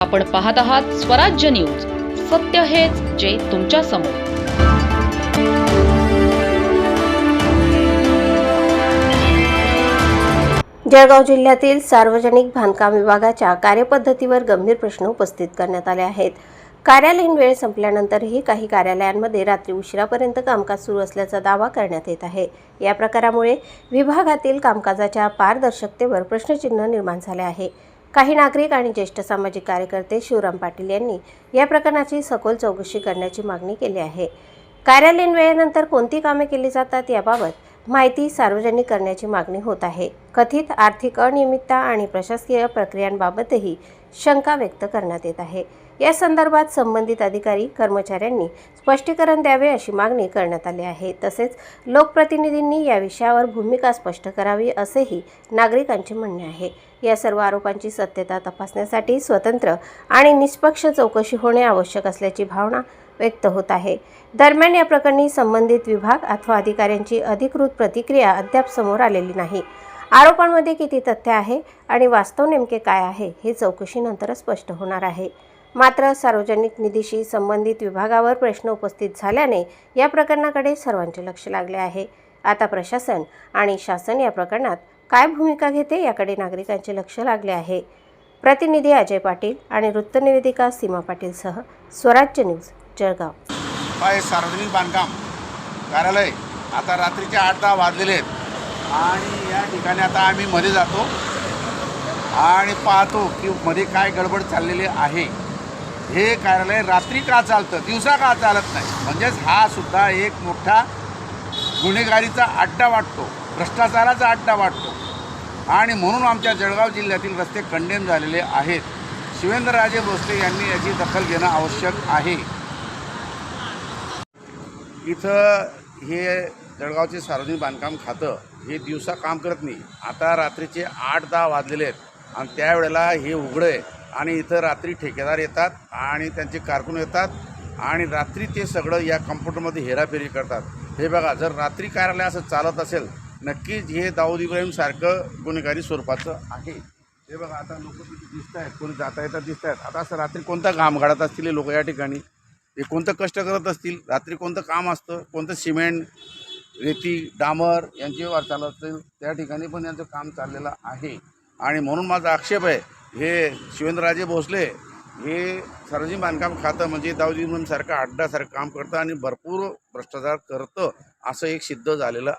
आपण पाहत आहात स्वराज्य न्यूज. सत्य हेच जे तुमच्या समोर. जळगाव जिल्ह्यातील सार्वजनिक बांधकाम विभागाच्या कार्यपद्धतीवर गंभीर प्रश्न उपस्थित करण्यात आले आहेत. कार्यालयीन वेळ संपल्यानंतरही काही कार्यालयांमध्ये रात्री उशिरापर्यंत कामकाज सुरू असल्याचा दावा करण्यात येत आहे. या प्रकारामुळे विभागातील कामकाजाच्या पारदर्शकतेवर प्रश्नचिन्ह निर्माण झाले आहे. काही नागरिक आणि ज्येष्ठ सामाजिक कार्यकर्ते शिवराम पाटील यांनी या प्रकरणाची सखोल चौकशी करण्याची मागणी केली आहे. कार्यालयीन वेळेनंतर कोणती कामे केली जातात याबाबत माहिती सार्वजनिक करण्याची मागणी होत आहे. कथित आर्थिक अनियमितता आणि प्रशासकीय प्रक्रियांबाबतही शंका व्यक्त करण्यात येत आहे. या संदर्भात संबंधित अधिकारी कर्मचाऱ्यांनी स्पष्टीकरण द्यावे अशी मागणी करण्यात आली आहे. तसेच लोकप्रतिनिधींनी या विषयावर भूमिका स्पष्ट करावी असेही नागरिकांचे म्हणणे आहे. या सर्व आरोपांची सत्यता तपासण्यासाठी स्वतंत्र आणि निष्पक्ष चौकशी होणे आवश्यक असल्याची भावना व्यक्त होत आहे. दरम्यान या प्रकरणी संबंधित विभाग अथवा अधिकाऱ्यांची अधिकृत प्रतिक्रिया अद्याप समोर आलेली नाही. आरोपांमध्ये किती तथ्य आहे आणि वास्तव नेमके काय आहे हे चौकशीनंतरच स्पष्ट होणार आहे. मात्र सार्वजनिक निधीशी संबंधित विभागावर प्रश्न उपस्थित झाल्याने या प्रकरणाकडे सर्वांचे लक्ष लागले आहे. आता प्रशासन आणि शासन या प्रकरणात काय भूमिका घेते याकडे नागरिकांचे लक्ष लागले आहे. प्रतिनिधी अजय पाटील आणि वृत्तनिवेदिका सीमा पाटीलसह स्वराज्य न्यूज जळगाव. हे सार्वजनिक बांधकाम कार्यालय आता रात्रीचे 8-10 वाजलेले आहेत आणि या ठिकाणी आता आम्ही मध्ये जातो आणि पाहतो की मध्ये काय गडबड चाललेली आहे. हे कार्यालय रात्री का चालतं, दिवसा का चालत नाही, म्हणजेच हा सुद्धा एक मोठा गुन्हेगारीचा अड्डा वाटतो, भ्रष्टाचाराचा अड्डा वाटतो आणि म्हणून आमच्या जळगाव जिल्ह्यातील रस्ते कंडेम झालेले आहेत. शिवेंद्रराजे भोसले यांनी याची दखल घेणं आवश्यक आहे. इथं हे जळगावचे सार्वजनिक बांधकाम खातं हे दिवसा काम करत नाही. आता रात्रीचे 8-10 वाजलेले आहेत आणि त्यावेळेला हे उघडं आहे आणि इथं रात्री ठेकेदार येतात आणि त्यांचे कारकून येतात आणि रात्री ते सगळं या कम्प्युटरमध्ये हेराफेरी करतात. हे बघा, जर रात्री कार्यालय असं चालत असेल नक्कीच हे दाऊद इब्राहिमसारखं गुन्हेगारी स्वरूपाचं आहे. हे बघा, आता लोक तिथे दिसत आहेत, कोणी जाता येतात दिसत आहेत. आता असं रात्री कोणता घाम गाडत असतील हे लोक या ठिकाणी, हे कोणतं कष्ट करत असतील, रात्री कोणतं काम असतं, कोणतं सिमेंट, रेती, डांबर यांच्यावर चालत असेल त्या ठिकाणी पण यांचं काम चाललेलं आहे. आणि म्हणून माझा आक्षेप आहे, हे शिवेंद्रराजे भोसले हे सार्वजनिक बांधकाम खातं म्हणजे दाऊद इब्राहिमसारखं अड्डासारखं काम करतं आणि भरपूर भ्रष्टाचार करतं असं एक सिद्ध झालेलं आहे.